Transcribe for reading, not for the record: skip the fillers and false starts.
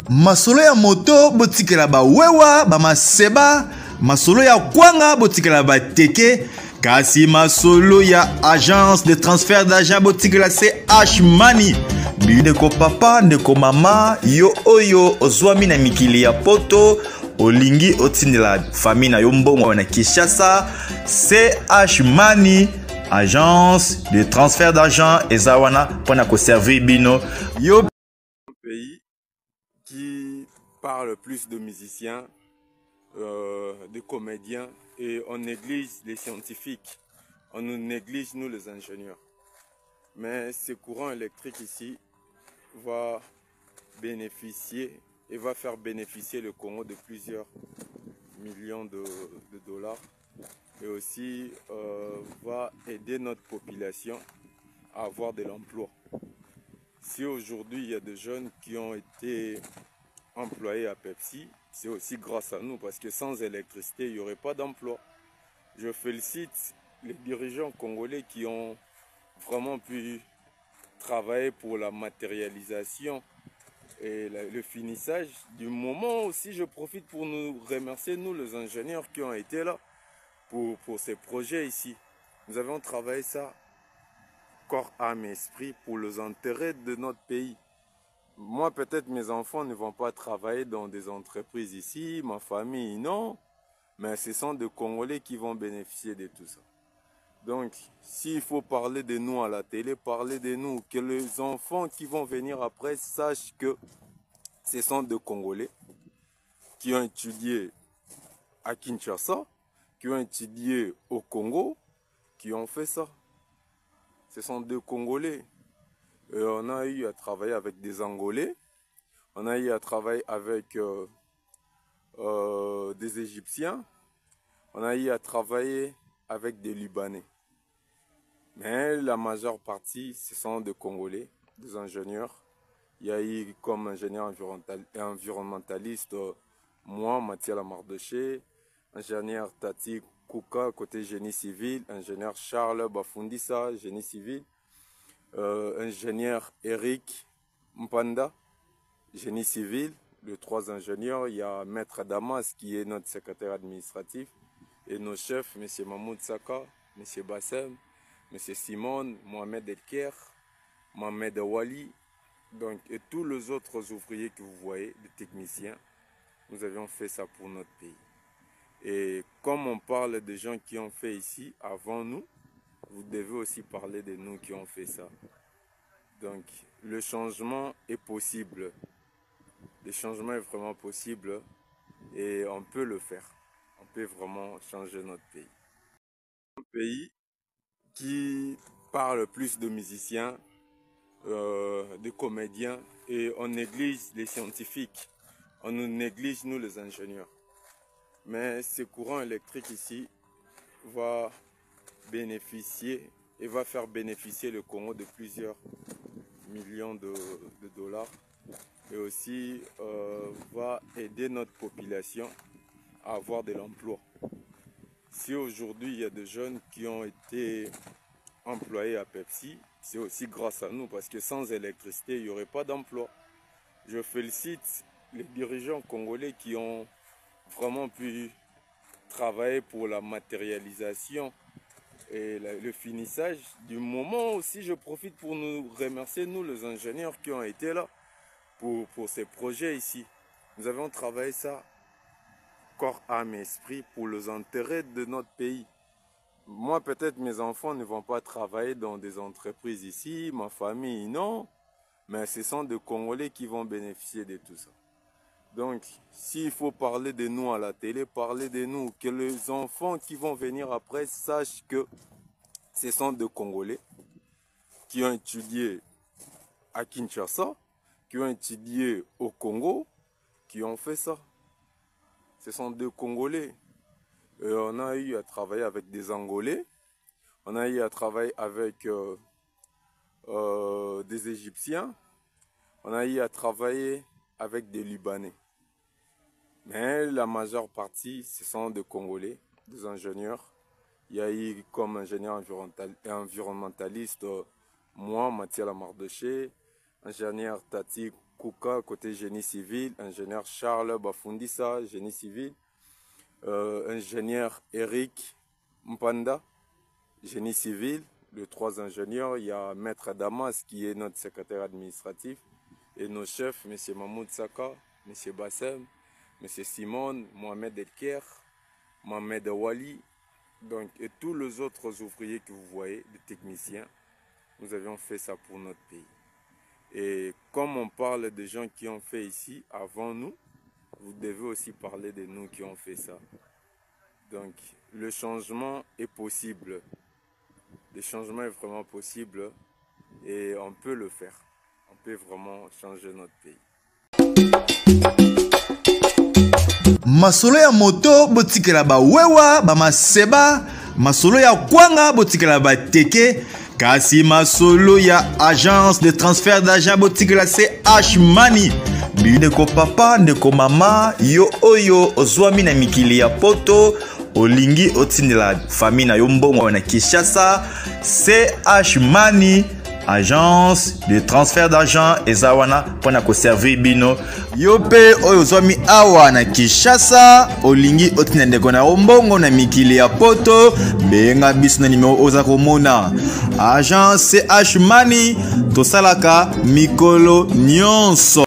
Masolo ya moto botikela ba wewa ba maseba, masolo ya kwanga botikela ba teke, kasi masolo ya agence de transfert d'argent botikela CH Money. Ndeko papa, ndeko mama, yo oyo ozwami na mikili ya poto, olingi otindela famille na yo mbongo na Kinshasa, CH Money, agence de transfert d'argent ezawana pona ko servir bino. Yo pays qui parle plus de musiciens, de comédiens, et on néglige les scientifiques, on nous néglige nous les ingénieurs. Mais ce courant électrique ici va bénéficier et va faire bénéficier le Congo de plusieurs millions de dollars, et aussi va aider notre population à avoir de l'emploi. Si aujourd'hui il y a des jeunes qui ont été employés à Pepsi, c'est aussi grâce à nous, parce que sans électricité, il n'y aurait pas d'emploi. Je félicite les dirigeants congolais qui ont vraiment pu travailler pour la matérialisation et le finissage. Du moment aussi, je profite pour nous remercier, nous les ingénieurs qui ont été là pour ces projets ici. Nous avons travaillé ça corps, âme et esprit pour les intérêts de notre pays. Moi, peut-être mes enfants ne vont pas travailler dans des entreprises ici, ma famille, non. Mais ce sont des Congolais qui vont bénéficier de tout ça. Donc, s'il faut parler de nous à la télé, parler de nous, que les enfants qui vont venir après sachent que ce sont des Congolais qui ont étudié à Kinshasa, qui ont étudié au Congo, qui ont fait ça. Ce sont des Congolais. Et on a eu à travailler avec des Angolais, on a eu à travailler avec des Égyptiens, on a eu à travailler avec des Libanais. Mais la majeure partie, ce sont des Congolais, des ingénieurs. Il y a eu comme ingénieur environnementaliste, moi, Mathieu Lamardoché, ingénieur Tati Kouka, côté génie civil, ingénieur Charles Bafundissa, génie civil, ingénieur Eric Mpanda, génie civil, les trois ingénieurs. Il y a Maître Damas qui est notre secrétaire administratif, et nos chefs, M. Mahmoud Saka, M. Bassem, M. Simon, Mohamed Elker, Mohamed Awali, donc, et tous les autres ouvriers que vous voyez, les techniciens. Nous avions fait ça pour notre pays. Et comme on parle des gens qui ont fait ici avant nous, vous devez aussi parler de nous qui ont fait ça. Donc, le changement est possible. Le changement est vraiment possible et on peut le faire. On peut vraiment changer notre pays. Un pays qui parle plus de musiciens, de comédiens, et on néglige les scientifiques. On nous néglige nous les ingénieurs. Mais ce courant électrique ici va bénéficier et va faire bénéficier le Congo de plusieurs millions de dollars, et aussi va aider notre population à avoir de l'emploi. Si aujourd'hui il y a des jeunes qui ont été employés à Pepsi, c'est aussi grâce à nous, parce que sans électricité, il n'y aurait pas d'emploi. Je félicite les dirigeants congolais qui ont vraiment pu travailler pour la matérialisation et le finissage. Du moment aussi, je profite pour nous remercier, nous les ingénieurs qui ont été là pour ces projets ici. Nous avons travaillé ça corps, âme et esprit pour les intérêts de notre pays. Moi, peut-être mes enfants ne vont pas travailler dans des entreprises ici, ma famille, non. Mais ce sont des Congolais qui vont bénéficier de tout ça. Donc, s'il faut parler de nous à la télé, parler de nous, que les enfants qui vont venir après sachent que ce sont des Congolais qui ont étudié à Kinshasa, qui ont étudié au Congo, qui ont fait ça. Ce sont des Congolais. Et on a eu à travailler avec des Angolais, on a eu à travailler avec des Égyptiens, on a eu à travailler avec des Libanais. Mais la majeure partie, ce sont des Congolais, des ingénieurs. Il y a eu comme ingénieur environnementaliste, moi, Mathieu Lamardoché, ingénieur Tati Kouka, côté génie civil, ingénieur Charles Bafundissa, génie civil, ingénieur Eric Mpanda, génie civil. Les 3 ingénieurs, il y a Maître Damas qui est notre secrétaire administratif et nos chefs, M. Mahmoud Saka, M. Bassem, M. Simon, Mohamed Elker, Mohamed Wali, donc, et tous les autres ouvriers que vous voyez, les techniciens. Nous avions fait ça pour notre pays. Et comme on parle des gens qui ont fait ici avant nous, vous devez aussi parler de nous qui ont fait ça. Donc, le changement est possible. Le changement est vraiment possible et on peut le faire. On peut vraiment changer notre pays. Masolo ya moto botikela ba wewa ba maseba, masolo ya kwanga botikela ba teke, kasi masolo ya agence de transfert d'argent botikela CH Money. Ndeko papa, ndeko mama, yo oyo ozwami na mikili ya poto, olingi otindela famille na yo mbongo na Kinshasa, CH Money, agence de transfert d'argent ezawana pona ko servir bino. Yo pe oyo zwami awa na Kinshasa, olingi otina ndeko na mbongo na mikili ya poto, benga biso na numéro oza komona. Agence CH Money tosalaka mikolo nyonso.